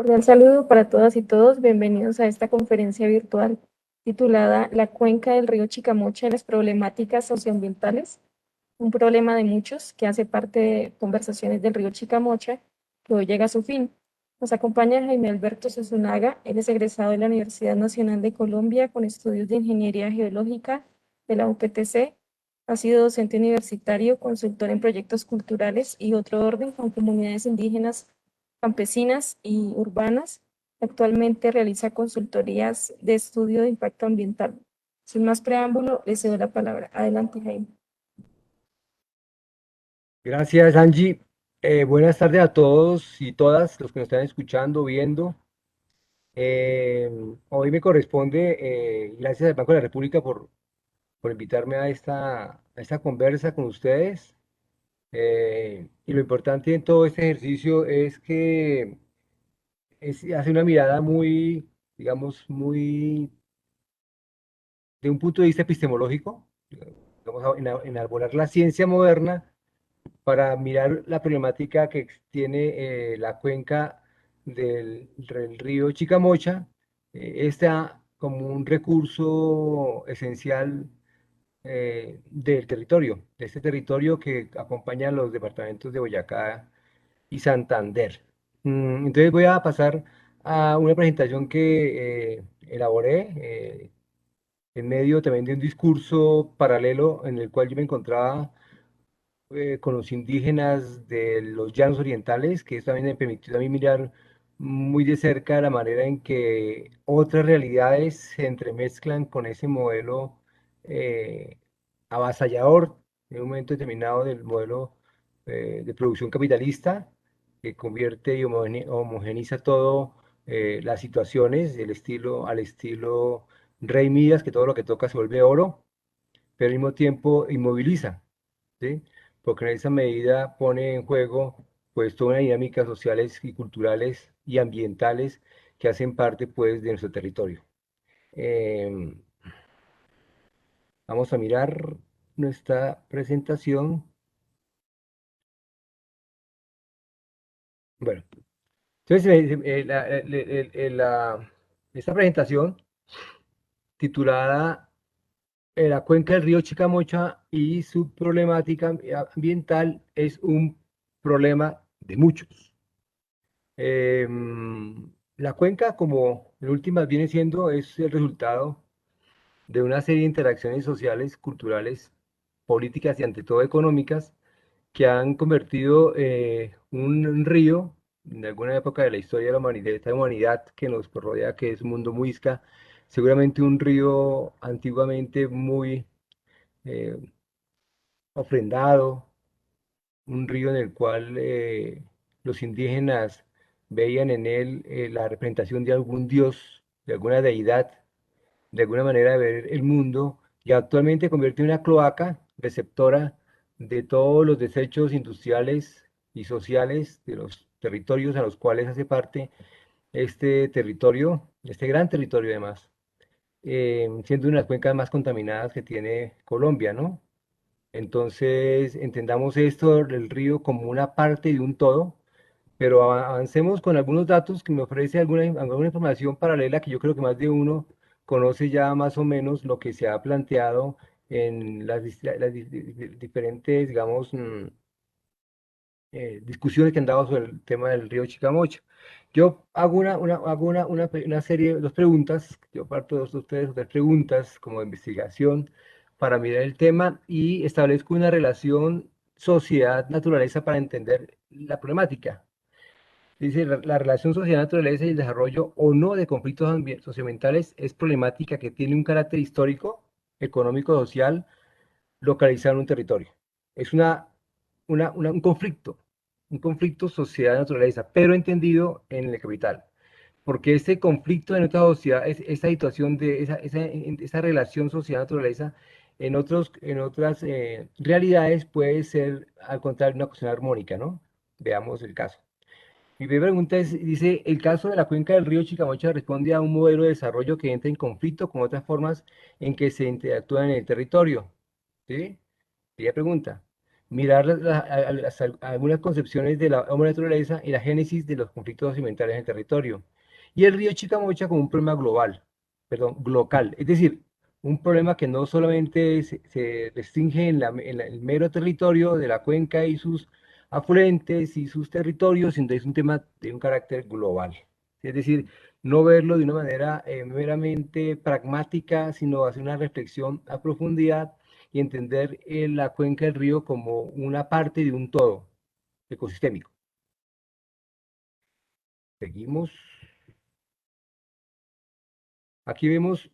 Cordial saludo para todas y todos. Bienvenidos a esta conferencia virtual titulada La cuenca del río Chicamocha y las problemáticas socioambientales. Un problema de muchos que hace parte de conversaciones del río Chicamocha, que hoy llega a su fin. Nos acompaña Jaime Alberto Susunaga. Él es egresado de la Universidad Nacional de Colombia con estudios de Ingeniería Geológica de la UPTC. Ha sido docente universitario, consultor en proyectos culturales y otro orden con comunidades indígenas, campesinas y urbanas. Actualmente realiza consultorías de estudio de impacto ambiental. Sin más preámbulo, le cedo la palabra. Adelante, Jaime. Gracias, Angie. Buenas tardes a todos y todas los que nos están escuchando, viendo. Eh, Hoy me corresponde, gracias al Banco de la República por invitarme a esta conversa con ustedes. Y lo importante en todo este ejercicio es que hace una mirada muy, digamos, muy de un punto de vista epistemológico, vamos a enarbolar la ciencia moderna para mirar la problemática que tiene la cuenca del río Chicamocha. Está como un recurso esencial del territorio, de este territorio que acompaña a los departamentos de Boyacá y Santander. Entonces voy a pasar a una presentación que elaboré en medio también de un discurso paralelo en el cual yo me encontraba con los indígenas de los llanos orientales, que eso también me permitió a mí mirar muy de cerca la manera en que otras realidades se entremezclan con ese modelo eh, avasallador en un momento determinado del modelo de producción capitalista que convierte y homogeniza todo las situaciones al estilo Rey Midas, que todo lo que toca se vuelve oro, pero al mismo tiempo inmoviliza, ¿sí? Porque en esa medida pone en juego pues toda una dinámicas sociales y culturales y ambientales que hacen parte pues de nuestro territorio. Em, Vamos a mirar nuestra presentación. Bueno, entonces esta presentación titulada La cuenca del río Chicamocha y su problemática ambiental es un problema de muchos. La cuenca, como en últimas viene siendo, es el resultado de una serie de interacciones sociales, culturales, políticas y ante todo económicas que han convertido un río, en alguna época de la historia de la humanidad, de esta humanidad que nos rodea, que es un mundo muisca, seguramente un río antiguamente muy eh, ofrendado, un río en el cual los indígenas veían en él la representación de algún dios, de alguna deidad, de alguna manera de ver el mundo, y actualmente convierte en una cloaca receptora de todos los desechos industriales y sociales de los territorios a los cuales hace parte este territorio, este gran territorio además, siendo una de las cuencas más contaminadas que tiene Colombia, ¿no? Entonces, entendamos esto del río como una parte de un todo, pero avancemos con algunos datos que me ofrece alguna información paralela que yo creo que más de uno conoce ya más o menos lo que se ha planteado en las diferentes, digamos, discusiones que han dado sobre el tema del río Chicamocha. Yo hago una serie, dos preguntas, yo parto de ustedes, dos preguntas como de investigación para mirar el tema y establezco una relación sociedad-naturaleza para entender la problemática. Dice, la relación sociedad-naturaleza y el desarrollo o no de conflictos socioambientales es problemática que tiene un carácter histórico, económico, social, localizado en un territorio. Es un conflicto sociedad-naturaleza, pero entendido en el capital. Porque este conflicto en nuestra sociedad, esa situación de esa relación sociedad-naturaleza, en otras realidades puede ser, al contrario, una cuestión armónica, ¿no? Veamos el caso. Mi primera pregunta es, dice, el caso de la cuenca del río Chicamocha responde a un modelo de desarrollo que entra en conflicto con otras formas en que se interactúa en el territorio. ¿Sí? Primera pregunta. mirar algunas concepciones de la hombre naturaleza y la génesis de los conflictos ambientales en el territorio. Y el río Chicamocha como un problema global, perdón, local, es decir, un problema que no solamente se restringe el mero territorio de la cuenca y sus afluentes y sus territorios, sino es un tema de un carácter global. Es decir, no verlo de una manera meramente pragmática, sino hacer una reflexión a profundidad y entender la cuenca del río como una parte de un todo ecosistémico. Seguimos. Aquí vemos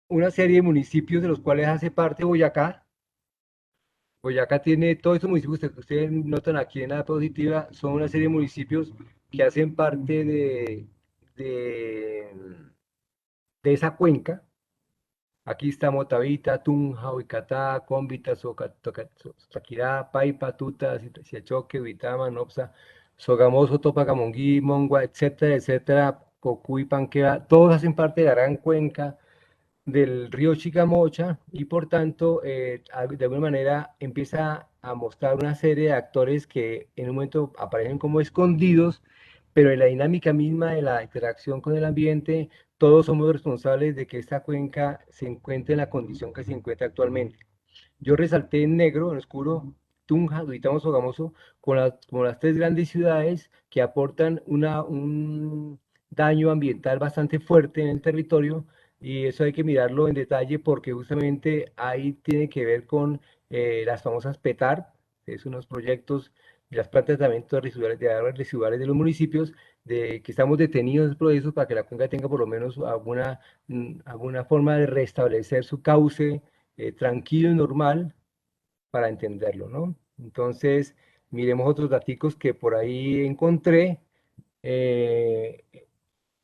una serie de municipios de los cuales hace parte Boyacá. Boyacá tiene todos estos municipios que ustedes notan aquí en la diapositiva, son una serie de municipios que hacen parte de, de esa cuenca. Aquí está Motavita, Tunja, Huicatá, Cómbita, Sotaquirá, Paipa, Tuta, Siachoque, Uitama, Nopsa, Sogamoso, Topa, Camonguí, Mongua, etcétera, etcétera, Cocuy, Panquea, todos hacen parte de la gran cuenca del río Chicamocha y por tanto, de alguna manera empieza a mostrar una serie de actores que en un momento aparecen como escondidos, pero en la dinámica misma de la interacción con el ambiente, todos somos responsables de que esta cuenca se encuentre en la condición que se encuentra actualmente. Yo resalté en negro, en oscuro, Tunja, Duitama, Sogamoso, como las tres grandes ciudades que aportan un daño ambiental bastante fuerte en el territorio, y eso hay que mirarlo en detalle porque justamente ahí tiene que ver con las famosas PETAR, que son unos proyectos y las plantas de tratamiento de aguas residuales de los municipios, de que estamos detenidos en el proceso para que la cuenca tenga por lo menos alguna forma de restablecer su cauce tranquilo y normal para entenderlo, ¿no? Entonces, miremos otros daticos que por ahí encontré. Eh,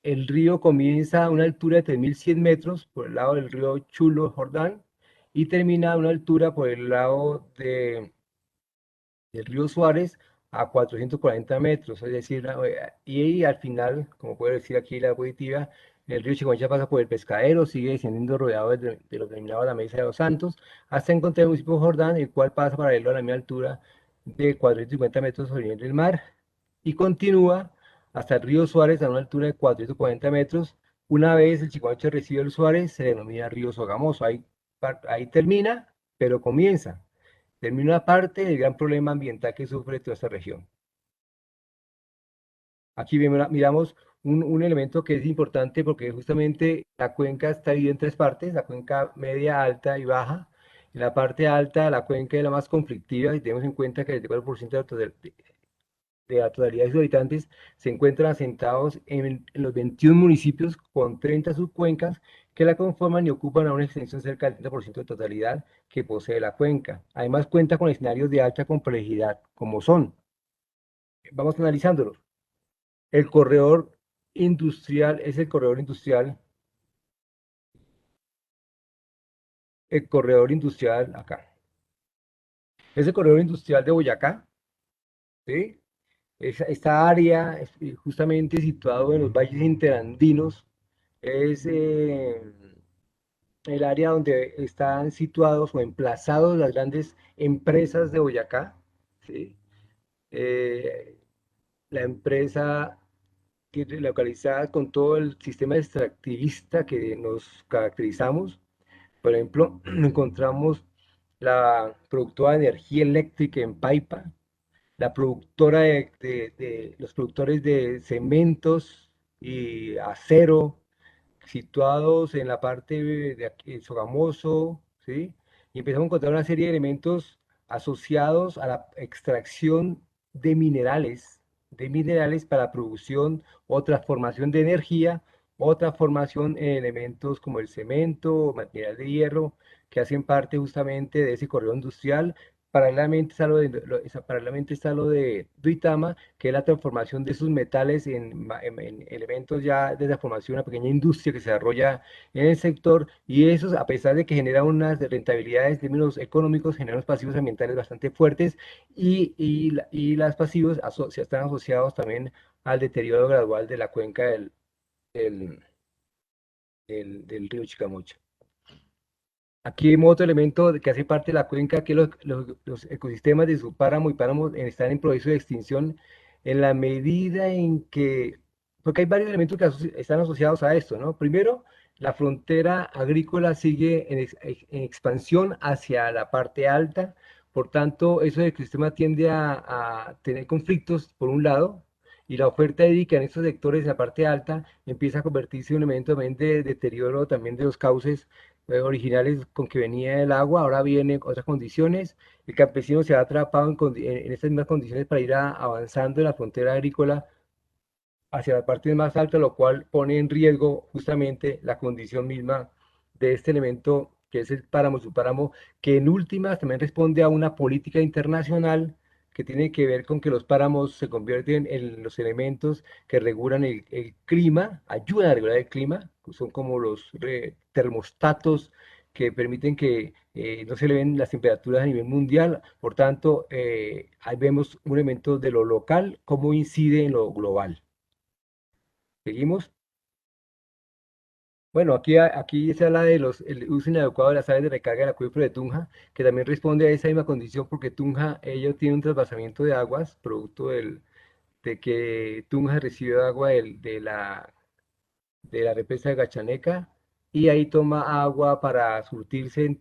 el río comienza a una altura de 3.100 metros por el lado del río Chulo, Jordán, y termina a una altura por el lado del río Suárez a 440 metros, es decir, y al final, como puede decir aquí la diapositiva, el río Chicomancha pasa por el Pescadero, sigue descendiendo rodeado de lo denominado la Mesa de los Santos, hasta encontrar el municipio de Jordán, el cual pasa paralelo a la misma altura de 450 metros sobre el nivel del mar, y continúa hasta el río Suárez a una altura de 440 metros. Una vez el Chicomancha recibe el Suárez, se denomina río Sogamoso, ahí termina, pero comienza. Termina una parte del gran problema ambiental que sufre toda esta región. Aquí miramos un elemento que es importante porque justamente la cuenca está dividida en tres partes, la cuenca media, alta y baja. En la parte alta, la cuenca es la más conflictiva, y tenemos en cuenta que el 24% de la totalidad de sus habitantes se encuentran asentados en los 21 municipios con 30 subcuencas que la conforman y ocupan a una extensión cerca del 30% de totalidad que posee la cuenca. Además cuenta con escenarios de alta complejidad, como son, vamos analizándolos. El corredor industrial es el corredor industrial acá. Es el corredor industrial de Boyacá, ¿sí? Esta área, justamente situado en los valles interandinos, es el área donde están situados o emplazados las grandes empresas de Boyacá, ¿sí? Eh, la empresa que localizada con todo el sistema extractivista que nos caracterizamos. Por ejemplo, encontramos la productora de energía eléctrica en Paipa, la productora de los productores de cementos y acero, situados en la parte de aquí, en Sogamoso, ¿sí? Y empezamos a encontrar una serie de elementos asociados a la extracción de minerales para producción o transformación de energía, o transformación en elementos como el cemento, material de hierro, que hacen parte justamente de ese correo industrial. Paralelamente está lo de Duitama, que es la transformación de sus metales en elementos ya de la formación, una pequeña industria que se desarrolla en el sector, y eso, a pesar de que genera unas rentabilidades en términos económicos, genera unos pasivos ambientales bastante fuertes, y las pasivos están asociados también al deterioro gradual de la cuenca del río Chicamocha. Aquí vemos otro elemento que hace parte de la cuenca, que los ecosistemas de su páramo y páramos están en proceso de extinción en la medida en que, porque hay varios elementos que están asociados a esto, ¿no? Primero, la frontera agrícola sigue en expansión hacia la parte alta, por tanto, eso ecosistema tiende a tener conflictos, por un lado, y la oferta hídrica en estos sectores, en la parte alta, empieza a convertirse en un elemento también de deterioro también de los cauces originales con que venía el agua, ahora vienen otras condiciones. El campesino se ha atrapado en estas mismas condiciones para ir avanzando en la frontera agrícola hacia la parte más alta, lo cual pone en riesgo justamente la condición misma de este elemento que es el páramo, su páramo, que en últimas también responde a una política internacional que tiene que ver con que los páramos se convierten en los elementos que regulan el clima, ayudan a regular el clima, son como los termostatos que permiten que no se eleven las temperaturas a nivel mundial. Por tanto, ahí vemos un elemento de lo local, cómo incide en lo global. Seguimos. Bueno, aquí se habla de el uso inadecuado de las áreas de recarga del acuífero de Tunja, que también responde a esa misma condición porque Tunja, ellos tienen un trasvasamiento de aguas, producto de que Tunja recibe agua de la represa de Gachaneca y ahí toma agua para surtirse en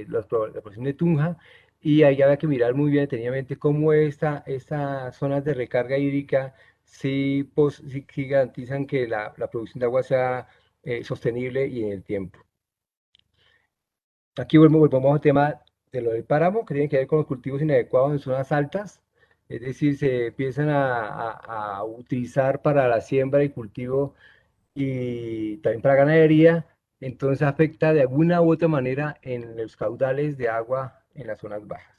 la porción de Tunja y ahí había que mirar muy bien detenidamente cómo estas zonas de recarga hídrica sí garantizan que la producción de agua sea sostenible y en el tiempo. Aquí volvemos al tema de lo del páramo, que tiene que ver con los cultivos inadecuados en zonas altas, es decir, se empiezan a utilizar para la siembra y cultivo y también para ganadería, entonces afecta de alguna u otra manera en los caudales de agua en las zonas bajas.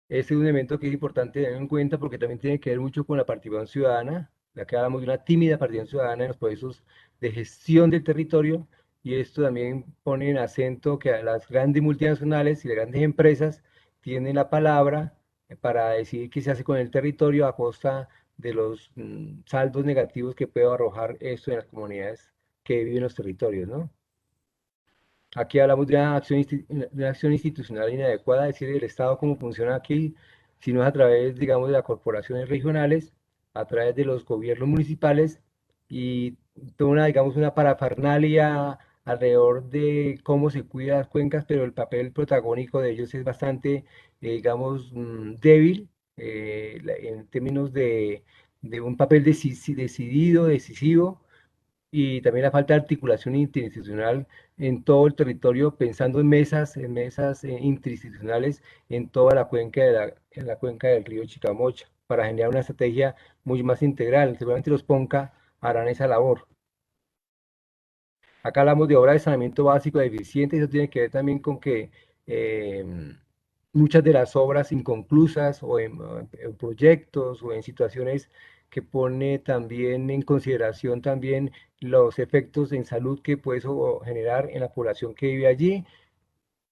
Este es un elemento que es importante tener en cuenta porque también tiene que ver mucho con la participación ciudadana, ya que hablamos de una tímida participación ciudadana en los procesos de gestión del territorio, y esto también pone en acento que las grandes multinacionales y las grandes empresas tienen la palabra para decidir qué se hace con el territorio a costa de los saldos negativos que puede arrojar esto en las comunidades que viven en los territorios, ¿no? Aquí hablamos de de una acción institucional inadecuada, es decir, el Estado cómo funciona aquí, si no es a través, digamos, de las corporaciones regionales, a través de los gobiernos municipales y toda una, digamos, una parafernalia alrededor de cómo se cuidan las cuencas, pero el papel protagónico de ellos es bastante, digamos, débil en términos de un papel decidido, decisivo y también la falta de articulación interinstitucional en todo el territorio, pensando en mesas interinstitucionales en toda la cuenca en la cuenca del río Chicamocha, para generar una estrategia muy más integral. Seguramente los PONCA harán esa labor. Acá hablamos de obras de saneamiento básico deficiente, eso tiene que ver también con que eh, muchas de las obras inconclusas en proyectos o en situaciones que pone también en consideración también los efectos en salud que puede eso generar en la población que vive allí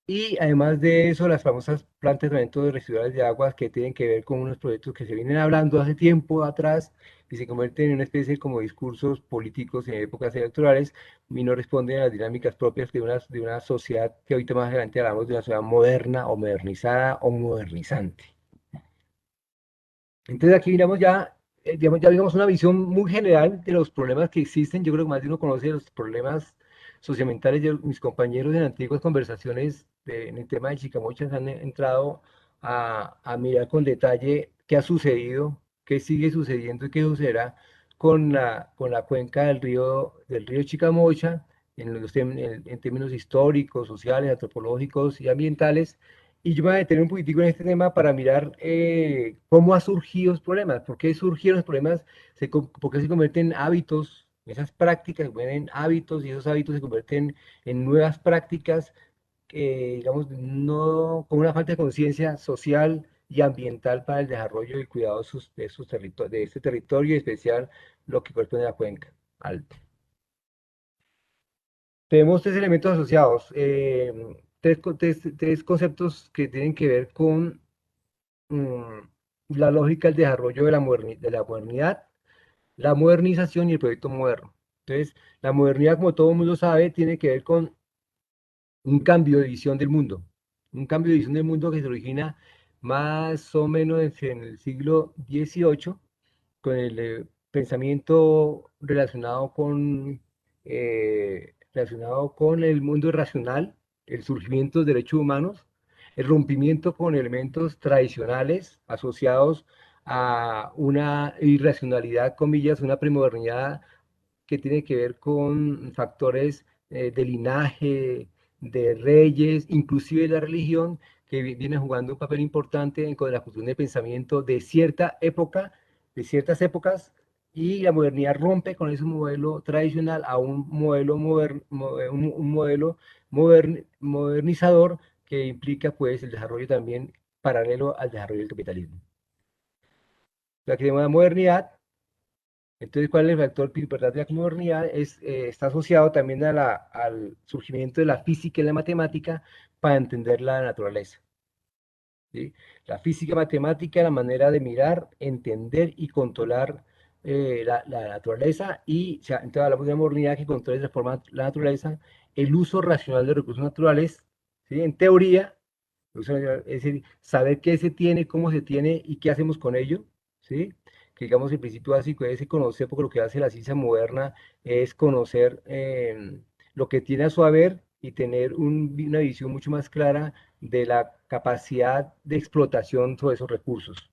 y además de eso, las famosas plantas de tratamiento de residuales de aguas que tienen que ver con unos proyectos que se vienen hablando hace tiempo atrás y se convierten en una especie como discursos políticos en épocas electorales y no responden a las dinámicas propias de una sociedad que ahorita más adelante hablamos de una sociedad moderna o modernizada o modernizante. Entonces aquí miramos ya, digamos, ya digamos una visión muy general de los problemas que existen. Yo creo que más de uno conoce los problemas socioambientales. Mis compañeros en antiguas conversaciones en el tema de Chicamochas han entrado a mirar con detalle qué ha sucedido, qué sigue sucediendo y qué sucederá con con la cuenca del río Chicamocha en términos históricos, sociales, antropológicos y ambientales y yo me voy a detener un poquitico en este tema para mirar cómo han surgido los problemas, por qué surgieron los problemas, por qué se convierten en hábitos, esas prácticas se convierten en hábitos y esos hábitos se convierten en nuevas prácticas, digamos, no, con una falta de conciencia social y ambiental para el desarrollo y cuidado de este territorio, en especial lo que corresponde a la cuenca alta. Tenemos tres elementos asociados, tres conceptos que tienen que ver con mm, la lógica del desarrollo de la modernidad, la modernización y el proyecto moderno. Entonces, la modernidad, como todo el mundo sabe, tiene que ver con un cambio de visión del mundo, un cambio de visión del mundo que se origina más o menos en el siglo XVIII con el pensamiento relacionado con el mundo irracional, el surgimiento de derechos humanos, el rompimiento con elementos tradicionales asociados a una irracionalidad, comillas, una premodernidad que tiene que ver con factores de linaje, de reyes, inclusive la religión, que viene jugando un papel importante en con la construcción de pensamiento de cierta época, de ciertas épocas, y la modernidad rompe con ese modelo tradicional a un modelo, un modelo modernizador que implica pues el desarrollo también paralelo al desarrollo del capitalismo. La que llamamos modernidad. Entonces, ¿cuál es el factor importante de la modernidad? Está asociado también al surgimiento de la física y la matemática para entender la naturaleza. ¿Sí? La física matemática, la manera de mirar, entender y controlar la naturaleza, y o sea, entonces hablamos de una modernidad que controla y transforma la naturaleza, el uso racional de recursos naturales, ¿sí? En teoría, es decir, saber qué se tiene, cómo se tiene y qué hacemos con ello, ¿sí? Que digamos el principio básico es conocer, porque lo que hace la ciencia moderna es conocer lo que tiene a su haber y tener una visión mucho más clara de la capacidad de explotación sobre esos recursos.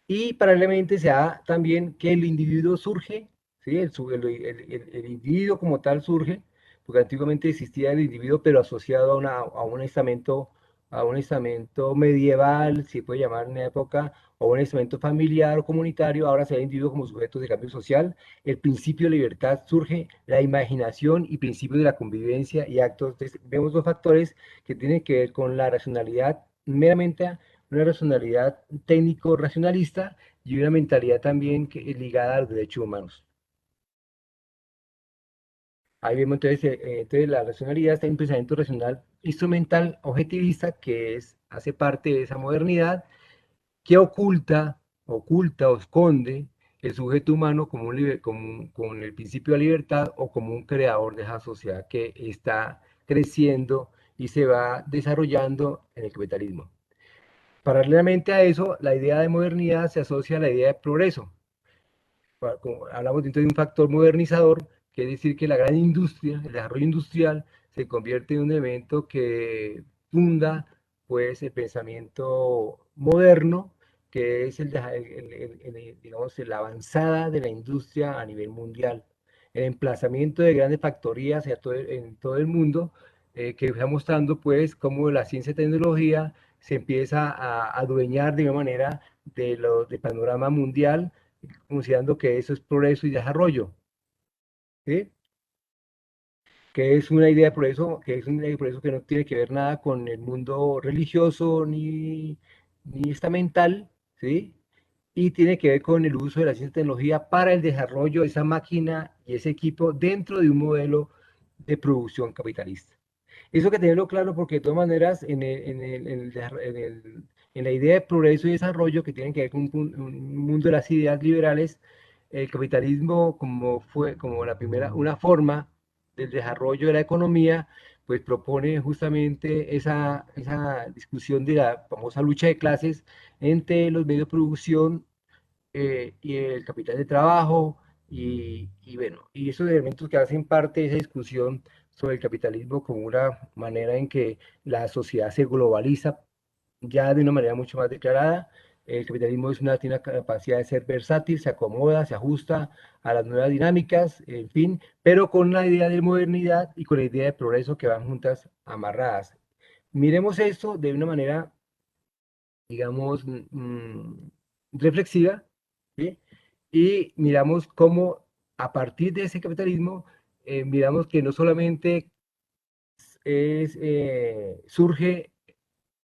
Y paralelamente se da también que el individuo surge, ¿sí? El individuo como tal surge, porque antiguamente existía el individuo, pero asociado a un estamento medieval, si puede llamar en una época, o un estamento familiar o comunitario. Ahora se da el individuo como sujeto de cambio social. El principio de libertad surge, la imaginación y principio de la convivencia y actos. Entonces, vemos dos factores que tienen que ver con la racionalidad meramente, una racionalidad técnico-racionalista y una mentalidad también ligada a los derechos humanos. Ahí vemos entonces la racionalidad está en un pensamiento racional instrumental objetivista que hace parte de esa modernidad que oculta o esconde el sujeto humano como, con el principio de la libertad o como un creador de esa sociedad que está creciendo y se va desarrollando en el capitalismo. Paralelamente a eso, la idea de modernidad se asocia a la idea de progreso. Como hablamos entonces de un factor modernizador, que es decir que la gran industria, el desarrollo industrial, se convierte en un evento que funda pues el pensamiento moderno, que es digamos, la avanzada de la industria a nivel mundial, el emplazamiento de grandes factorías en todo el mundo, que está mostrando pues cómo la ciencia y tecnología se empieza a adueñar de una manera del panorama mundial, considerando que eso es progreso y desarrollo, ¿sí? Que es una idea de progreso, que es una idea de progreso que no tiene que ver nada con el mundo religioso ni estamental, ¿sí? Y tiene que ver con el uso de la ciencia y tecnología para el desarrollo de esa máquina y ese equipo dentro de un modelo de producción capitalista. Eso hay que tenerlo claro porque de todas maneras en la idea de progreso y desarrollo que tienen que ver con un mundo de las ideas liberales, el capitalismo como la primera, una forma del desarrollo de la economía, pues propone justamente esa discusión de la famosa lucha de clases entre los medios de producción y el capital de trabajo, y bueno, y esos elementos que hacen parte de esa discusión sobre el capitalismo como una manera en que la sociedad se globaliza ya de una manera mucho más declarada. El capitalismo tiene una capacidad de ser versátil, se acomoda, se ajusta a las nuevas dinámicas, en fin, pero con la idea de modernidad y con la idea de progreso que van juntas amarradas. Miremos esto de una manera, digamos, reflexiva, ¿sí? Y miramos cómo a partir de ese capitalismo, miramos que no solamente surge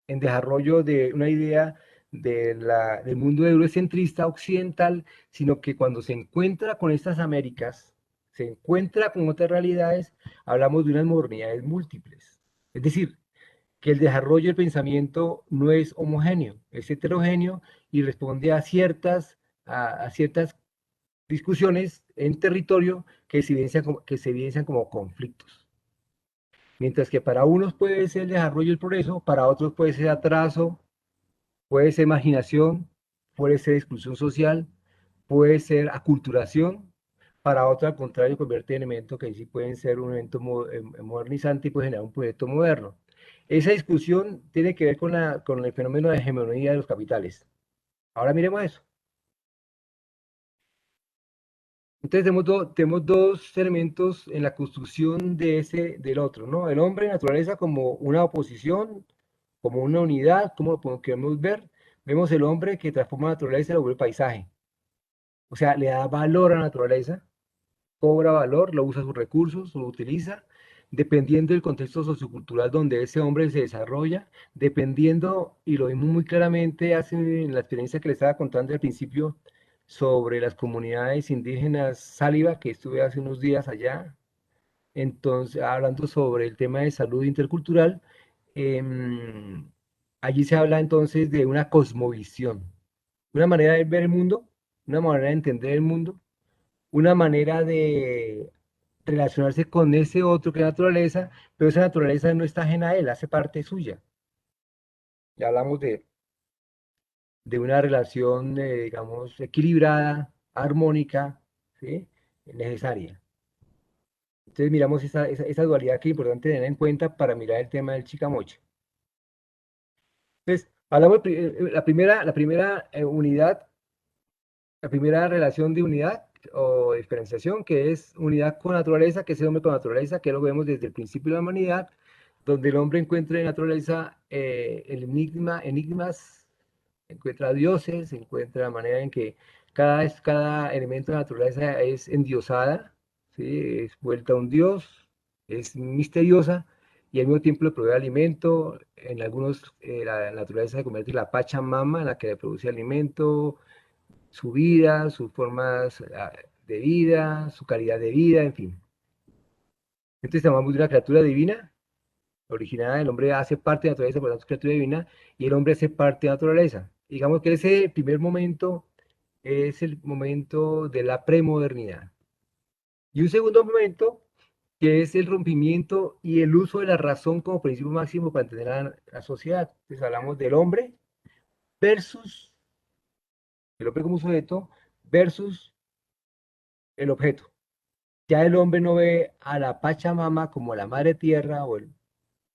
en desarrollo de una idea del mundo eurocentrista occidental, sino que cuando se encuentra con estas Américas, se encuentra con otras realidades, hablamos de unas modernidades múltiples. Es decir, que el desarrollo del pensamiento no es homogéneo, es heterogéneo y responde a ciertas discusiones en territorio que se evidencian como conflictos. Mientras que para unos puede ser el desarrollo y el progreso, para otros puede ser atraso, puede ser marginación, puede ser exclusión social, puede ser aculturación, para otros al contrario convierte en elementos que sí pueden ser un evento modernizante y puede generar un proyecto moderno. Esa discusión tiene que ver con el fenómeno de hegemonía de los capitales. Ahora miremos eso. Entonces tenemos dos elementos en la construcción del otro, ¿no? El hombre y naturaleza como una oposición, como una unidad, como lo queremos ver. Vemos el hombre que transforma la naturaleza y lo vuelve paisaje. O sea, le da valor a la naturaleza, cobra valor, lo usa sus recursos, lo utiliza, dependiendo del contexto sociocultural donde ese hombre se desarrolla, dependiendo, y lo vimos muy claramente hace en la experiencia que le estaba contando al principio sobre las comunidades indígenas Sáliva, que estuve hace unos días allá, entonces hablando sobre el tema de salud intercultural, em, allí se habla entonces de una cosmovisión, una manera de ver el mundo, una manera de entender el mundo, una manera de relacionarse con ese otro que es naturaleza, pero esa naturaleza no está ajena a él, hace parte suya. Ya hablamos de una relación, digamos, equilibrada, armónica, ¿sí? Necesaria. Entonces miramos esa dualidad que es importante tener en cuenta para mirar el tema del chicamocha. Entonces, hablamos, la primera unidad, la primera relación de unidad o diferenciación, que es unidad con naturaleza, que es el hombre con naturaleza, que lo vemos desde el principio de la humanidad, donde el hombre encuentra en naturaleza enigmas, encuentra dioses, encuentra la manera en que cada elemento de la naturaleza es endiosada, ¿sí? Es vuelta a un dios, es misteriosa y al mismo tiempo le provee alimento. En algunos, la naturaleza se convierte en la Pachamama, en la que le produce alimento, su vida, sus formas de vida, su calidad de vida, en fin. Entonces hablamos de una criatura divina, originada, el hombre hace parte de la naturaleza, por lo tanto es criatura divina, y el hombre hace parte de la naturaleza. Digamos que ese primer momento es el momento de la premodernidad. Y un segundo momento, que es el rompimiento y el uso de la razón como principio máximo para entender la sociedad. Entonces hablamos del hombre versus el hombre como sujeto versus el objeto. Ya el hombre no ve a la Pachamama como la madre tierra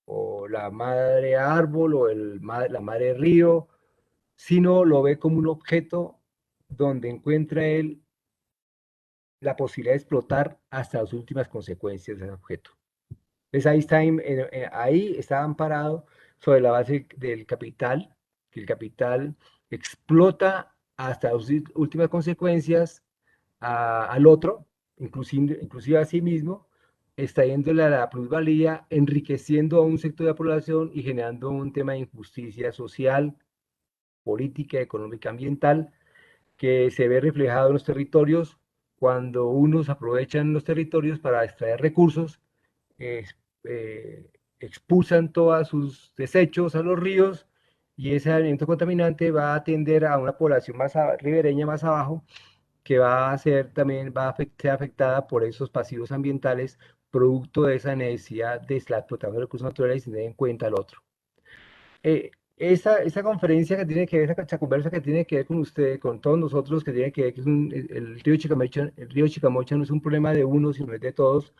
o la madre árbol o la madre río, sino lo ve como un objeto donde encuentra él la posibilidad de explotar hasta las últimas consecuencias de ese objeto. Entonces ahí está amparado sobre la base del capital, que el capital explota hasta las últimas consecuencias al otro, inclusive a sí mismo, extrayéndole la plusvalía, enriqueciendo a un sector de la población y generando un tema de injusticia social, política, económica, ambiental, que se ve reflejado en los territorios cuando unos aprovechan los territorios para extraer recursos, eh, expulsan todos sus desechos a los ríos y ese alimento contaminante va a atender a una población ribereña más abajo que va a ser también ser afectada por esos pasivos ambientales producto de esa necesidad de la explotación de recursos naturales y tener en cuenta al otro. Esa conferencia que tiene que ver, esa conversa que tiene que ver con usted, con todos nosotros, que tiene que ver que el río Chicamocha, no es un problema de uno, sino es de todos,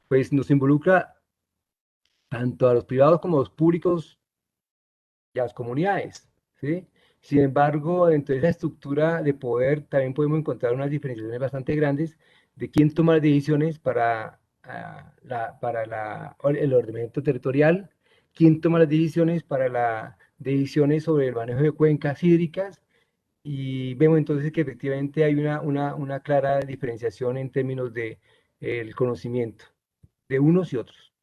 pues nos involucra tanto a los privados como a los públicos y a las comunidades, ¿sí? Sin embargo, dentro de esa estructura de poder también podemos encontrar unas diferenciaciones bastante grandes de quién toma las decisiones para el ordenamiento territorial, quién toma las decisiones para las decisiones sobre el manejo de cuencas hídricas, y vemos entonces que efectivamente hay una clara diferenciación en términos de el conocimiento de unos y otros.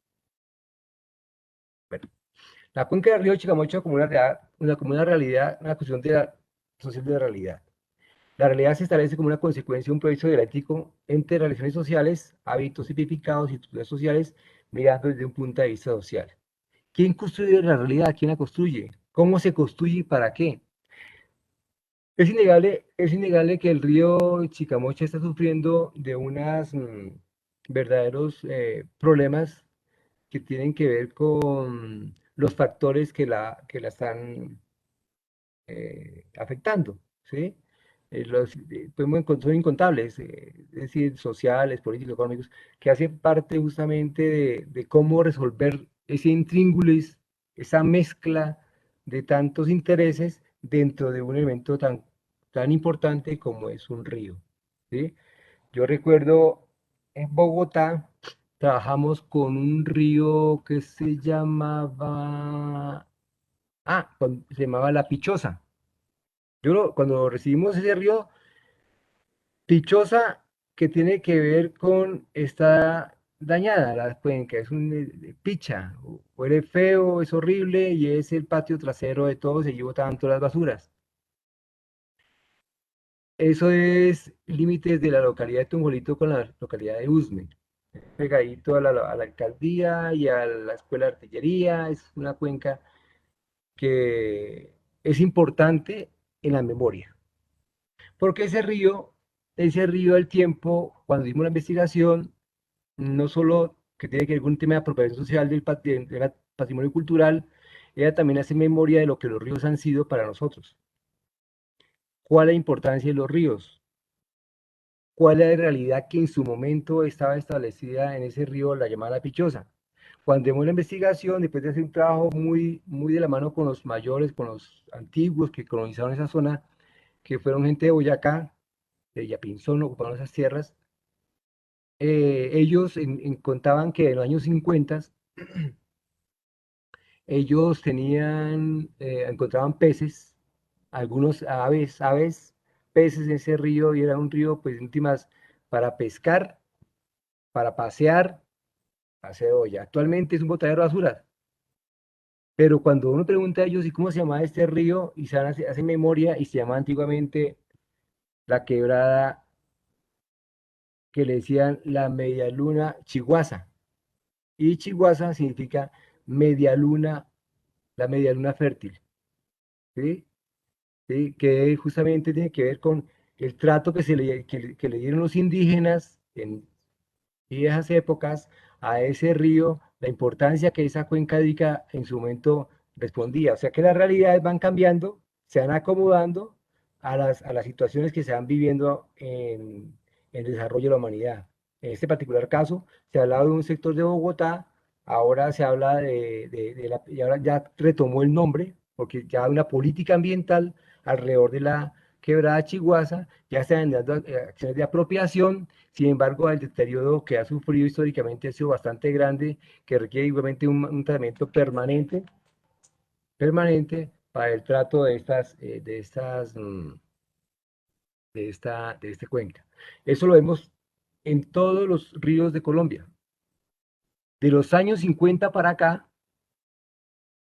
Bueno. La cuenca del río Chicamocha como como una realidad, una cuestión de la social de la realidad. La realidad se establece como una consecuencia de un proceso dialéctico entre relaciones sociales, hábitos tipificados y estructuras sociales, mirando desde un punto de vista social. ¿Quién construye la realidad? ¿Quién la construye? ¿Cómo se construye y para qué? Es innegable que el río Chicamocha está sufriendo de unos verdaderos problemas que tienen que ver con los factores que la están afectando, ¿sí? Son incontables, es decir, sociales, políticos, económicos, que hacen parte justamente de cómo resolver ese intríngulis, esa mezcla de tantos intereses dentro de un evento tan importante como es un río, ¿sí? Yo recuerdo en Bogotá, trabajamos con un río que se llamaba La Pichosa. Cuando recibimos ese río, Pichosa, que tiene que ver con esta dañada, la cuenca, es un picha, huele feo, es horrible y es el patio trasero de todos, y allí botaban todas las basuras. Eso es límites de la localidad de Tunjolito con la localidad de Usme, pegadito a la alcaldía y a la escuela de artillería. Es una cuenca que es importante en la memoria. Porque ese río del tiempo, cuando hicimos la investigación, no solo que tiene que ver con un tema de apropiación social del patrimonio cultural, ella también hace memoria de lo que los ríos han sido para nosotros. ¿Cuál es la importancia de los ríos? ¿Cuál es la realidad que en su momento estaba establecida en ese río, la llamada Pichosa? Cuando hicimos la investigación, después de hacer un trabajo muy, muy de la mano con los mayores, con los antiguos que colonizaron esa zona, que fueron gente de Boyacá, de Yapinzón, ocuparon esas tierras. Ellos contaban que en los años 50 ellos encontraban peces, algunos aves, peces en ese río, y era un río, pues, últimas, para pescar, para pasear, paseo ya. Actualmente es un botadero de basura, pero cuando uno pregunta a ellos y cómo se llamaba este río, y hacen memoria, y se llamaba antiguamente la quebrada, que le decían la media luna Chiguasa, y Chiguasa significa media luna, la media luna fértil, ¿sí? ¿Sí? Que justamente tiene que ver con el trato que le dieron los indígenas en viejas épocas a ese río, la importancia que esa cuenca hídrica en su momento respondía. O sea que las realidades van cambiando, se van acomodando a las situaciones que se van viviendo en el desarrollo de la humanidad. En este particular caso, se ha hablado de un sector de Bogotá, ahora se habla y ahora ya retomó el nombre, porque ya hay una política ambiental alrededor de la quebrada Chiguasa, ya están dando acciones de apropiación. Sin embargo, el deterioro que ha sufrido históricamente ha sido bastante grande, que requiere igualmente un tratamiento permanente para el trato de esta cuenca. Eso lo vemos en todos los ríos de Colombia. De los años 50 para acá,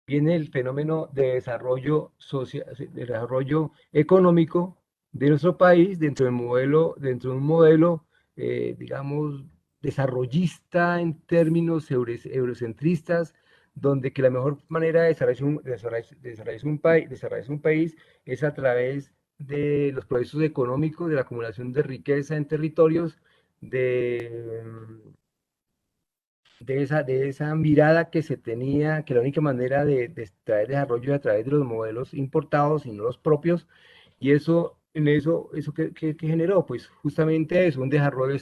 viene el fenómeno de desarrollo social, de desarrollo económico de nuestro país dentro de un modelo, digamos, desarrollista en términos eurocentristas, donde que la mejor manera de desarrollarse un país es a través de los procesos económicos, de la acumulación de riqueza en territorios, de de esa mirada que se tenía, que la única manera de traer desarrollo es a través de los modelos importados y no los propios. Y eso que generó, pues justamente eso, un desarrollo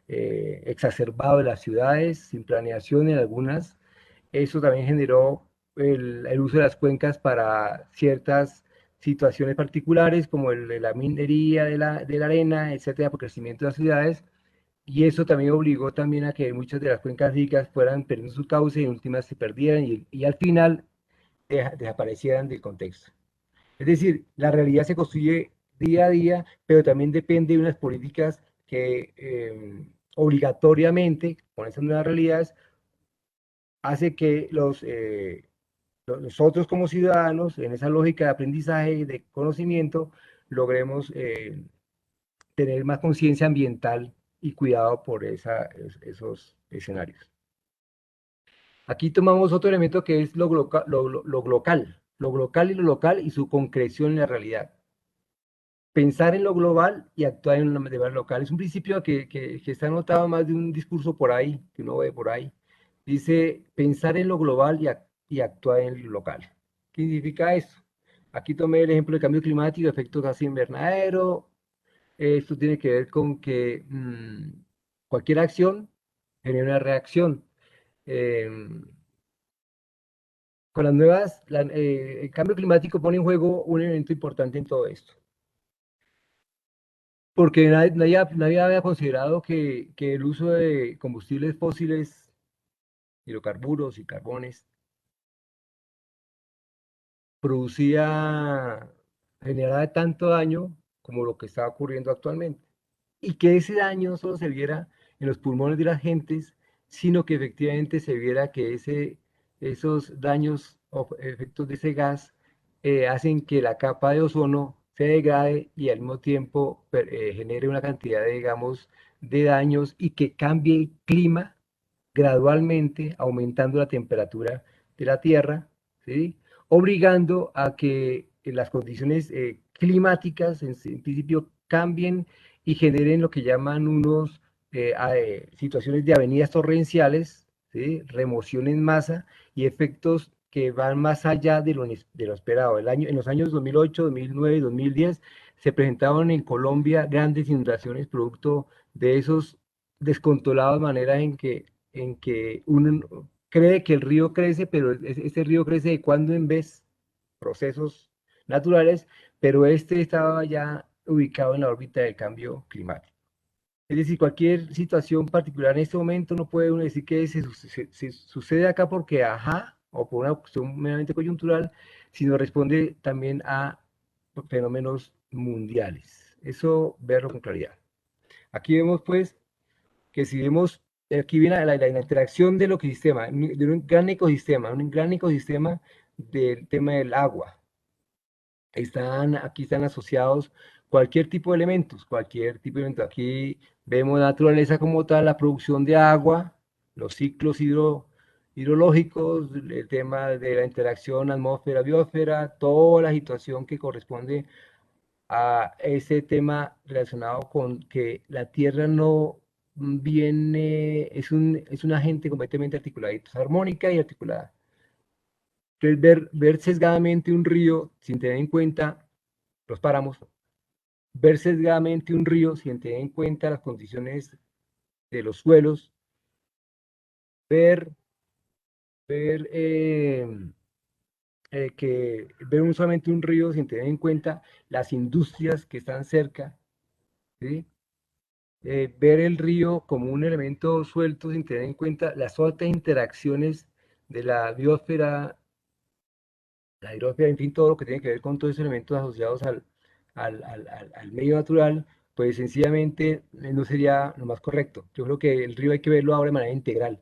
exacerbado de las ciudades, sin planeación en algunas. Eso también generó el uso de las cuencas para ciertas situaciones particulares, como de la minería de la arena, etcétera, por crecimiento de las ciudades. Y eso también obligó también a que muchas de las cuencas hídricas fueran perdiendo su cauce y en últimas se perdieran y al final desaparecieran del contexto. Es decir, la realidad se construye día a día, pero también depende de unas políticas que obligatoriamente, con esas nuevas realidades, hace que nosotros como ciudadanos, en esa lógica de aprendizaje y de conocimiento, logremos tener más conciencia ambiental y cuidado por esos escenarios. Aquí tomamos otro elemento que es lo local y lo local y su concreción en la realidad. pensar en lo global y actuar en lo de manera local. Es un principio que está anotado más de un discurso por ahí, que uno ve por ahí. Dice, pensar en lo global y actuar en lo local. ¿Qué significa eso? Aquí tomé el ejemplo del cambio climático, efectos gas invernadero. Esto tiene que ver con que cualquier acción genera una reacción. Em, con las el cambio climático pone en juego un elemento importante en todo esto. Porque nadie había considerado que el uso de combustibles fósiles, hidrocarburos y carbones, producía, generaba tanto daño como lo que está ocurriendo actualmente. Y que ese daño no solo se viera en los pulmones de las gentes, sino que efectivamente se viera que esos daños o efectos de ese gas hacen que la capa de ozono se degrade y al mismo tiempo genere una cantidad de, digamos, de daños y que cambie el clima gradualmente, aumentando la temperatura de la Tierra, ¿sí? Obligando a que las condiciones climáticas en principio cambien y generen lo que llaman situaciones de avenidas torrenciales, ¿sí? Remoción en masa y efectos que van más allá de lo esperado. En los años 2008, 2009 y 2010 se presentaron en Colombia grandes inundaciones producto de esos descontrolados maneras en que uno cree que el río crece, pero ese río crece de cuando en vez, procesos naturales, pero este estaba ya ubicado en la órbita del cambio climático. Es decir, cualquier situación particular en este momento no puede uno decir que se sucede acá porque ajá, o por una cuestión meramente coyuntural, sino responde también a fenómenos mundiales. Eso verlo con claridad. Aquí vemos pues que si vemos, aquí viene la interacción del ecosistema, de un gran ecosistema del tema del agua. Aquí están asociados cualquier tipo de elementos, cualquier tipo de elementos. Aquí vemos la naturaleza como tal, la producción de agua, los ciclos hidrológicos, el tema de la interacción atmósfera-biosfera, toda la situación que corresponde a ese tema relacionado con que la Tierra no viene, es un agente completamente articulado, es armónica y articulada. Entonces, ver sesgadamente un río sin tener en cuenta los páramos, ver sesgadamente un río sin tener en cuenta las condiciones de los suelos, ver, ver, solamente un río sin tener en cuenta las industrias que están cerca, ¿sí? Ver el río como un elemento suelto sin tener en cuenta las otras interacciones de la biosfera, la hidrosfera, en fin, todo lo que tiene que ver con todos esos elementos asociados al medio natural, pues sencillamente no sería lo más correcto. Yo creo que el río hay que verlo ahora de manera integral.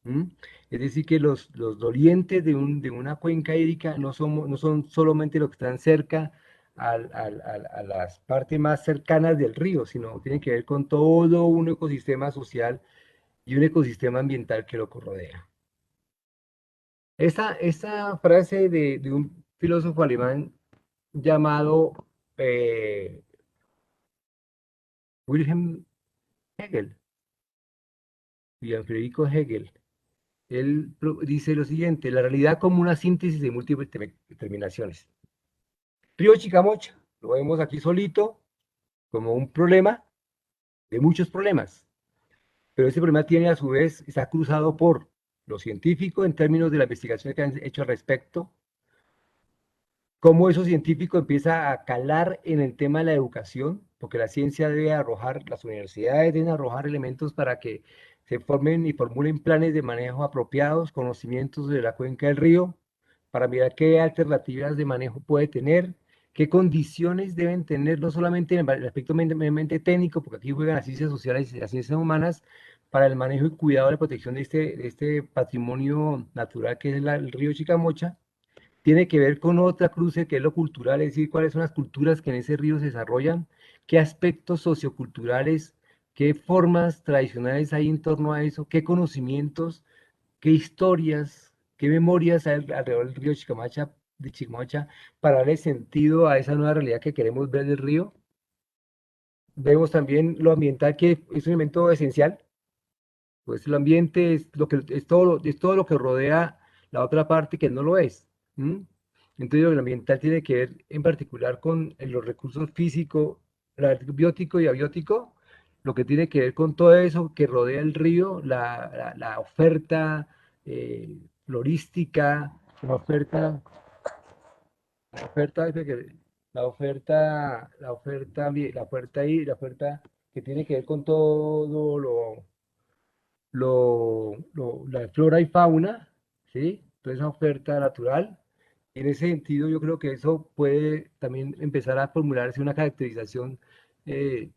¿Mm? Es decir, que los dolientes de una cuenca hídrica no son solamente los que están cerca a las partes más cercanas del río, sino tienen que ver con todo un ecosistema social y un ecosistema ambiental que lo rodea. Esta frase de un filósofo alemán llamado Wilhelm Hegel, Wilhelm Friedrich Hegel, él dice lo siguiente: la realidad como una síntesis de múltiples determinaciones. Río Chicamocha, lo vemos aquí solito, como un problema de muchos problemas, pero ese problema tiene a su vez, está cruzado por lo científico en términos de la investigación que han hecho al respecto, cómo eso científico empieza a calar en el tema de la educación, porque la ciencia debe arrojar, las universidades deben arrojar elementos para que se formen y formulen planes de manejo apropiados, conocimientos de la cuenca del río, para mirar qué alternativas de manejo puede tener, qué condiciones deben tener, no solamente en el aspecto meramente técnico, porque aquí juegan las ciencias sociales y las ciencias humanas, para el manejo y cuidado de la protección de este patrimonio natural que es el río Chicamocha. Tiene que ver con otra cruce que es lo cultural, es decir, cuáles son las culturas que en ese río se desarrollan, qué aspectos socioculturales, qué formas tradicionales hay en torno a eso, qué conocimientos, qué historias, qué memorias hay alrededor del río Chicamocha, de Chicamocha, para darle sentido a esa nueva realidad que queremos ver del río. vemos también lo ambiental, que es un elemento esencial. Pues el ambiente es lo que es todo lo que rodea la otra parte que no lo es. ¿M? Entonces, el ambiental tiene que ver en particular con los recursos físicos, biótico y abiótico, lo que tiene que ver con todo eso que rodea el río, la oferta florística, la oferta, la oferta, la oferta que tiene que ver con todo la flora y fauna, ¿sí? Toda esa oferta natural. En ese sentido, yo creo que eso puede también empezar a formularse una caracterización eh,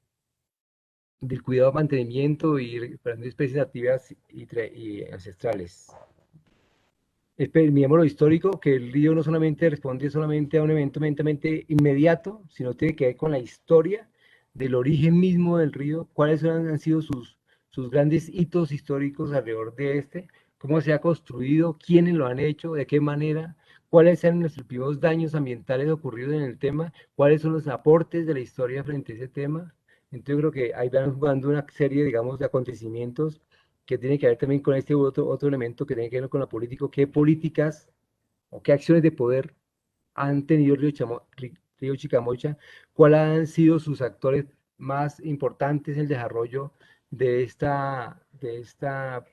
del cuidado, mantenimiento y recuperación de especies nativas y ancestrales. Miremos lo histórico, que el río no solamente responde solamente a un evento mentalmente inmediato, sino tiene que ver con la historia del origen mismo del río, cuáles han sido sus grandes hitos históricos alrededor de este, cómo se ha construido, quiénes lo han hecho, de qué manera, cuáles han los primeros daños ambientales ocurridos en el tema, cuáles son los aportes de la historia frente a ese tema. Entonces yo creo que ahí van jugando una serie, digamos, de acontecimientos que tiene que ver también con este otro elemento que tiene que ver con la política, qué políticas o qué acciones de poder han tenido Río Chicamocha, cuáles han sido sus actores más importantes en el desarrollo de esta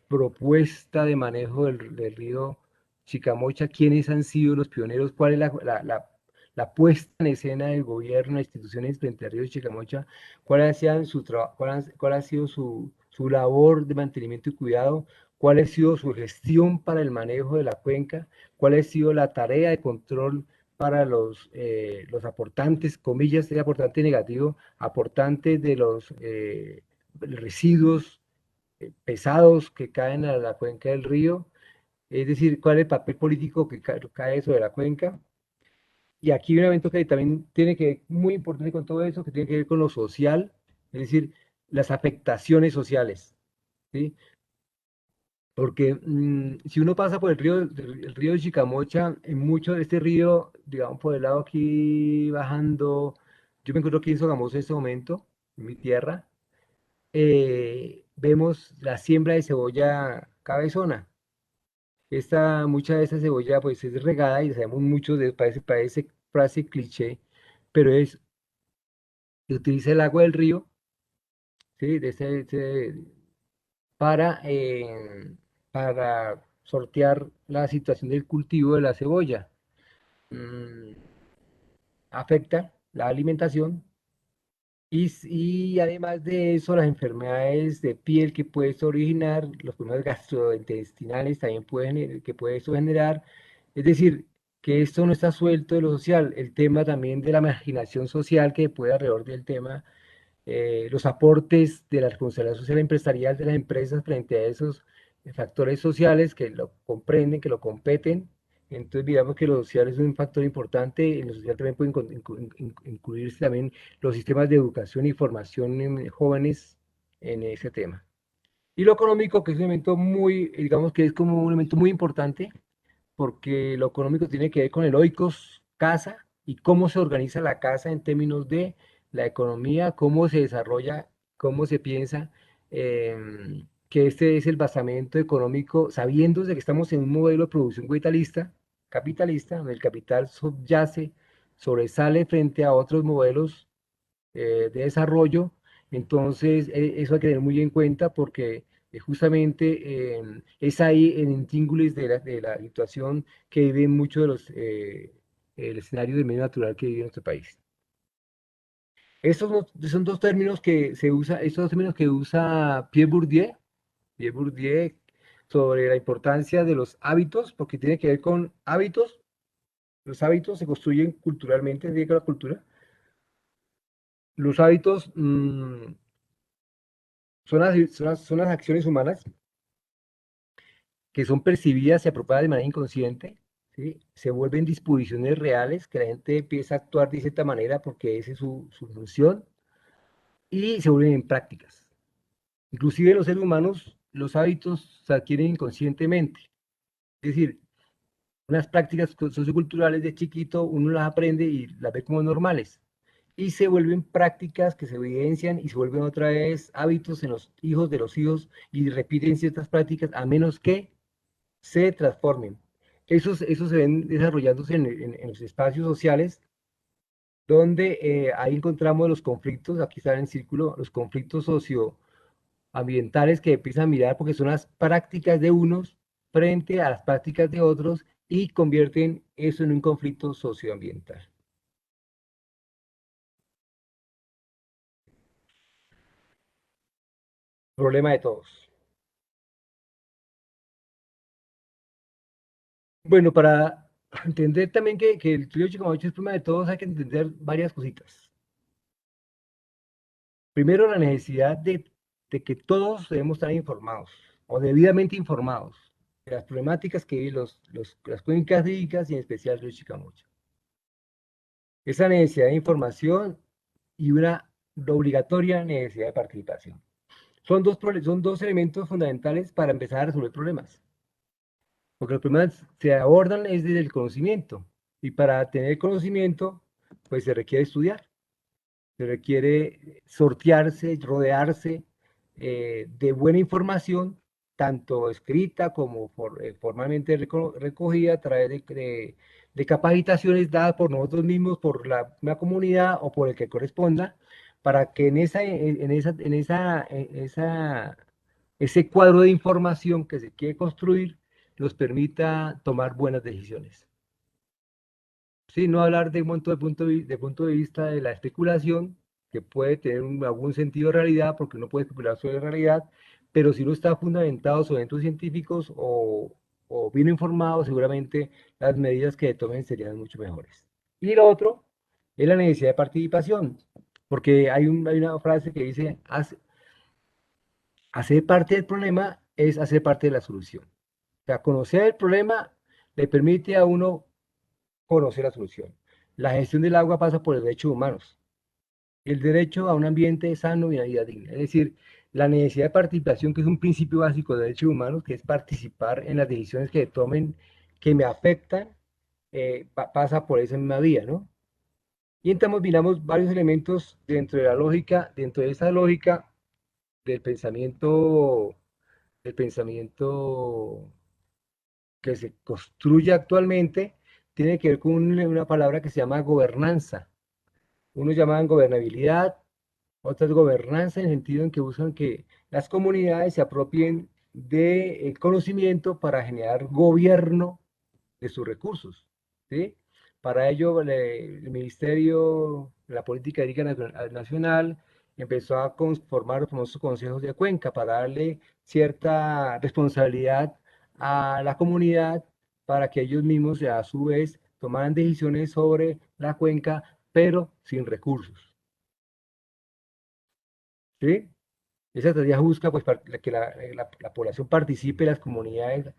propuesta de manejo del río Chicamocha, quiénes han sido los pioneros, cuál es la puesta en escena del gobierno, las instituciones frente al río Chicamocha, cuál ha sido su labor de mantenimiento y cuidado, cuál ha sido su gestión para el manejo de la cuenca, cuál ha sido la tarea de control para los aportantes, comillas, el aportante negativo, aportantes de los residuos pesados que caen a la cuenca del río, es decir, cuál es el papel político que cae sobre la cuenca. Y aquí hay un evento que también tiene que ver muy importante con todo eso, que tiene que ver con lo social, es decir, las afectaciones sociales, ¿sí? Porque si uno pasa por el río de Chicamocha, en mucho de este río, digamos por el lado aquí bajando, yo me encuentro aquí en Sogamoso en este momento, en mi tierra, vemos la siembra de cebolla cabezona. Mucha de esta cebolla pues es regada y sabemos mucho de, parece frase cliché, pero se utiliza el agua del río, ¿sí? Para, para sortear la situación del cultivo de la cebolla. Mm, Afecta la alimentación y además de eso, las enfermedades de piel que puede esto originar, los problemas gastrointestinales también que puede esto generar. Es decir, que esto no está suelto de lo social. El tema también de la marginación social que puede alrededor del tema, los aportes de la responsabilidad social empresarial de las empresas frente a esos factores sociales que lo comprenden, que lo competen. Entonces, digamos que lo social es un factor importante. En lo social también pueden incluirse también los sistemas de educación y formación en jóvenes en ese tema. Y lo económico, que es un elemento muy, digamos que es como un elemento muy importante, porque lo económico tiene que ver con el oikos, casa, y cómo se organiza la casa en términos de la economía, cómo se desarrolla, cómo se piensa, que este es el basamento económico, sabiendo de que estamos en un modelo de producción capitalista, donde el capital subyace, sobresale frente a otros modelos de desarrollo. Entonces, eso hay que tener muy en cuenta porque justamente es ahí en Intríngulis de la situación que viven muchos de el escenario del medio natural que vive nuestro país. Son dos términos que se usa, estos dos términos que usa Pierre Bourdieu sobre la importancia de los hábitos, porque tiene que ver con hábitos. Los hábitos se construyen culturalmente, tiene que ver con la cultura. Los hábitos son las acciones humanas que son percibidas y apropiadas de manera inconsciente, ¿sí? Se vuelven disposiciones reales, que la gente empieza a actuar de cierta manera porque esa es su función, y se vuelven en prácticas. Inclusive en los seres humanos, los hábitos se adquieren inconscientemente. Es decir, unas prácticas socioculturales de chiquito, uno las aprende y las ve como normales. y se vuelven prácticas que se evidencian y se vuelven otra vez hábitos en los hijos y repiten ciertas prácticas a menos que se transformen. Esos se ven desarrollándose en los espacios sociales donde ahí encontramos los conflictos, aquí están en círculo, los conflictos socioambientales que empiezan a mirar porque son las prácticas de unos frente a las prácticas de otros y convierten eso en un conflicto socioambiental. Problema de todos. Bueno, para entender también que el río Chicomayo es problema de todos, hay que entender varias cositas. Primero, la necesidad de que todos debemos estar informados o debidamente informados de las problemáticas que viven las cuencas hídricas y en especial el río Chicamocha. Esa necesidad de información y una obligatoria necesidad de participación. Son dos elementos fundamentales para empezar a resolver problemas, porque los problemas se abordan es desde el conocimiento y para tener conocimiento pues se requiere estudiar. Se requiere sortearse, rodearse de buena información, tanto escrita como formalmente recogida a través de capacitaciones dadas por nosotros mismos, por una comunidad o por el que corresponda, para que ese cuadro de información que se quiere construir nos permita tomar buenas decisiones. Sí, no hablar de un montón de punto de vista de la especulación, que puede tener algún sentido de realidad, porque uno puede especular sobre la realidad, pero si no está fundamentado sobre eventos científicos o bien informado, seguramente las medidas que tomen serían mucho mejores. Y lo otro es la necesidad de participación, porque hay una frase que dice, hacer parte del problema es hacer parte de la solución. O sea, conocer el problema le permite a uno conocer la solución. La gestión del agua pasa por los derechos humanos, el derecho a un ambiente sano y una vida digna. Es decir, la necesidad de participación, que es un principio básico de derechos humanos, que es participar en las decisiones que tomen, que me afectan, pasa por esa misma vía, ¿no? Y entonces miramos varios elementos dentro de esa lógica del pensamiento que se construye actualmente, tiene que ver con una palabra que se llama gobernanza. Unos llamaban gobernabilidad, otras gobernanza, en el sentido en que buscan que las comunidades se apropien del conocimiento para generar gobierno de sus recursos, ¿sí? Para ello, el Ministerio de la Política Hídrica Nacional empezó a conformar los famosos consejos de cuenca para darle cierta responsabilidad a la comunidad para que ellos mismos, a su vez, tomaran decisiones sobre la cuenca, pero sin recursos, ¿sí? Esa estrategia busca pues, que la población participe, las comunidades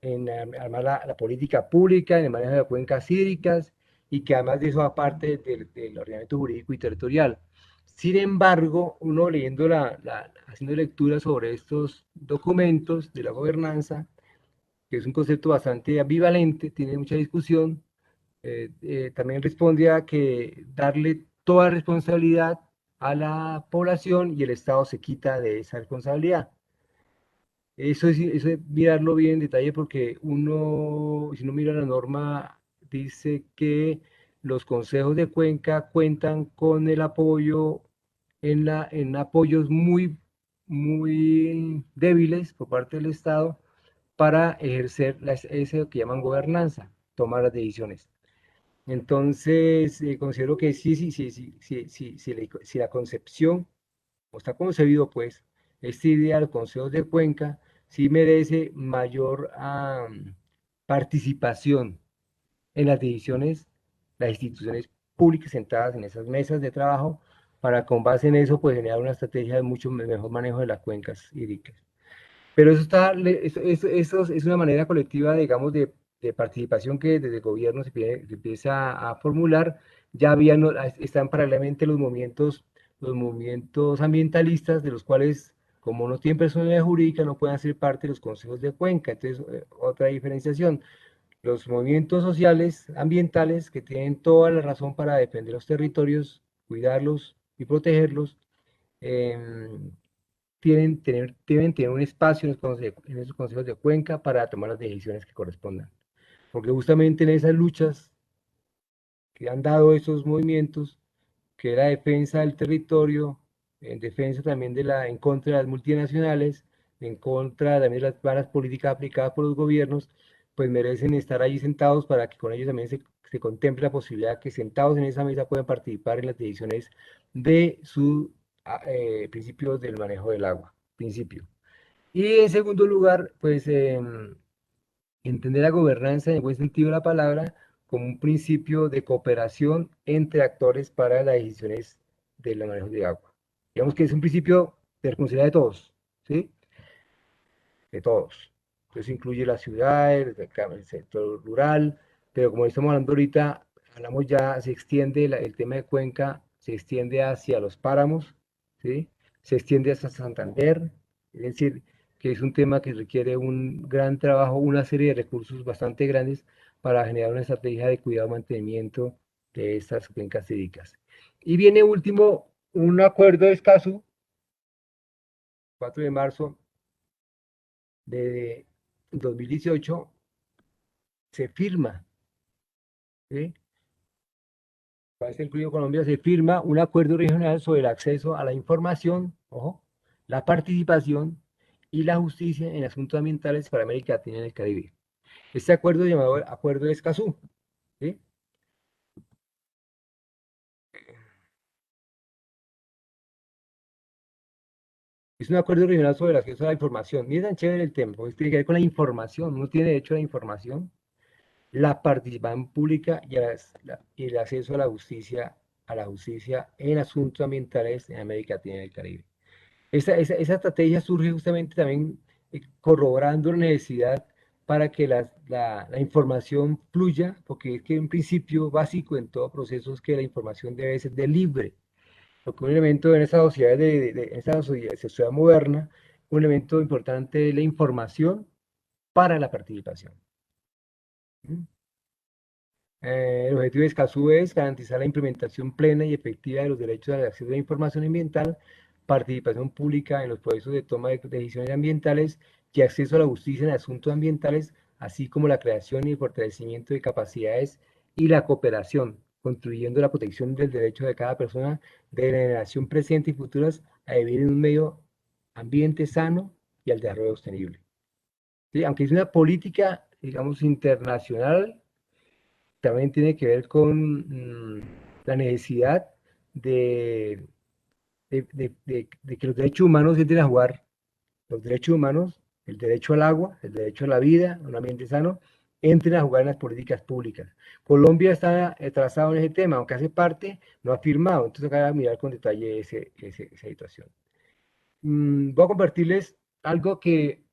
en armar la política pública, en el manejo de cuencas hídricas y que además de eso aparte del ordenamiento jurídico y territorial. Sin embargo, uno leyendo haciendo lectura sobre estos documentos de la gobernanza, que es un concepto bastante ambivalente, tiene mucha discusión, también responde a que darle toda responsabilidad a la población y el Estado se quita de esa responsabilidad. Eso es mirarlo bien en detalle porque si uno mira la norma, dice que los consejos de cuenca cuentan con el apoyo en apoyos muy débiles por parte del Estado para ejercer eso que llaman gobernanza, tomar las decisiones. Entonces, considero que si la concepción como está concebido, pues, esta idea de los consejos de Cuenca sí merece mayor participación en las decisiones, las instituciones públicas sentadas en esas mesas de trabajo, para con base en eso, pues, generar una estrategia de mucho mejor manejo de las cuencas hídricas. Pero eso es una manera colectiva, digamos, de participación que desde el gobierno se empieza a formular. Ya habían, están paralelamente los movimientos ambientalistas, de los cuales, como no tienen personalidad jurídica, no pueden ser parte de los consejos de cuenca. Entonces, otra diferenciación. Los movimientos sociales, ambientales, que tienen toda la razón para defender los territorios cuidarlos y protegerlos, em, deben tener un espacio en esos consejos de cuenca para tomar las decisiones que correspondan. Porque justamente en esas luchas que han dado esos movimientos, que es la defensa del territorio, en defensa también en contra de las multinacionales, en contra también de las malas políticas aplicadas por los gobiernos, pues merecen estar allí sentados para que con ellos también se contemple la posibilidad que sentados en esa mesa puedan participar en las decisiones de sus principios del manejo del agua, principio. Y en segundo lugar, pues entender la gobernanza en el buen sentido de la palabra como un principio de cooperación entre actores para las decisiones del manejo de agua. Digamos que es un principio de responsabilidad de todos, ¿sí? De todos. Entonces incluye las ciudades, el sector rural, pero como estamos hablando ahorita, hablamos ya, se extiende el tema de Cuenca, se extiende hacia los páramos, ¿sí? Se extiende hasta Santander, es decir, que es un tema que requiere un gran trabajo, una serie de recursos bastante grandes para generar una estrategia de cuidado y mantenimiento de estas cuencas hídricas. Y viene último un acuerdo de Escazú, 4 de marzo de 2018, se firma, ¿sí? País incluido Colombia, se firma un acuerdo regional sobre el acceso a la información, ojo, la participación y la justicia en asuntos ambientales para América Latina y el Caribe. Este acuerdo llamado Acuerdo de Escazú, ¿sí? Es un acuerdo regional sobre el acceso a la información. Miren tan chévere el tema, porque tiene que ver con la información. Uno tiene derecho a la información, la participación pública y el acceso a la justicia en asuntos ambientales en América Latina y el Caribe. Esa estrategia surge justamente también corroborando la necesidad para que la información fluya, porque es que un principio básico en todo proceso es que la información debe ser de libre, porque un elemento en esta sociedad, en esta sociedad moderna, un elemento importante es la información para la participación. ¿Mm? El objetivo de Escazú es garantizar la implementación plena y efectiva de los derechos al acceso a la información ambiental, participación pública en los procesos de toma de decisiones ambientales y acceso a la justicia en asuntos ambientales, así como la creación y el fortalecimiento de capacidades y la cooperación, contribuyendo a la protección del derecho de cada persona de la generación presente y futuras a vivir en un medio ambiente sano y al desarrollo sostenible. ¿Sí? Aunque es una política, digamos, internacional, también tiene que ver con la necesidad de, de que los derechos humanos entren a jugar, los derechos humanos, el derecho al agua, el derecho a la vida, a un ambiente sano, entren a jugar en las políticas públicas. Colombia está trazado en ese tema, aunque hace parte, no ha firmado, entonces acá voy a mirar con detalle esa situación. Voy a compartirles algo que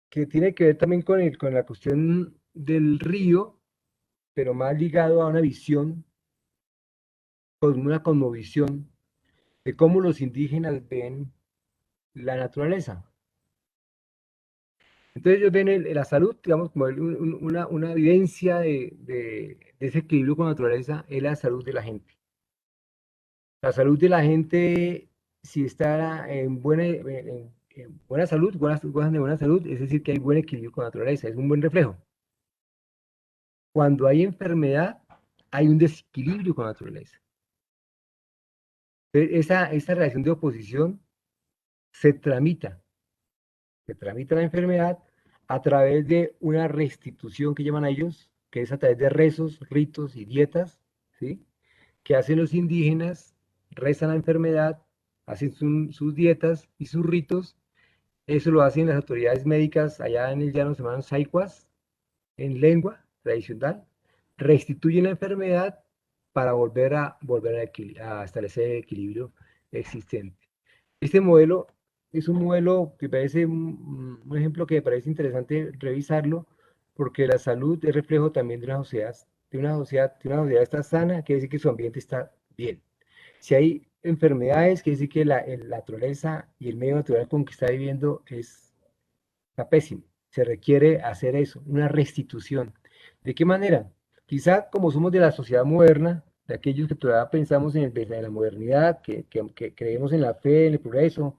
tiene que ver también con la cuestión del río, pero más ligado a una visión, con una cosmovisión de cómo los indígenas ven la naturaleza. Entonces ellos ven la salud, digamos, como una evidencia de ese equilibrio con la naturaleza, es la salud de la gente. La salud de la gente, si está en buena salud, gozan de buena salud, es decir, que hay buen equilibrio con la naturaleza, es un buen reflejo. Cuando hay enfermedad, hay un desequilibrio con la naturaleza. Entonces, esa relación de oposición se tramita se tramita la enfermedad a través de una restitución que llaman ellos, que es a través de rezos, ritos y dietas, ¿sí? Que hacen los indígenas, rezan la enfermedad, hacen sus dietas y sus ritos. Eso lo hacen las autoridades médicas allá en el llano, se llaman saicuas, en lengua tradicional, restituyen la enfermedad para volver a establecer el equilibrio existente. Este modelo es un modelo que parece un ejemplo que me parece interesante revisarlo, porque la salud es reflejo también de una sociedad, de una sociedad está sana, quiere decir que su ambiente está bien. Si hay enfermedades, quiere decir que la naturaleza y el medio natural con que está viviendo está pésimo. Se requiere hacer eso, una restitución. ¿De qué manera? Quizá como somos de la sociedad moderna, de aquellos que todavía pensamos en la modernidad, que creemos en la fe, en el progreso,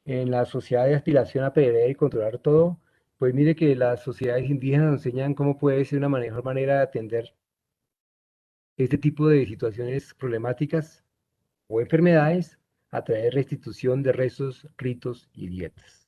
en la sociedad de aspiración a perder y controlar todo, pues mire que las sociedades indígenas nos enseñan cómo puede ser una mejor manera de atender este tipo de situaciones problemáticas o enfermedades a través de restitución de rezos, ritos y dietas.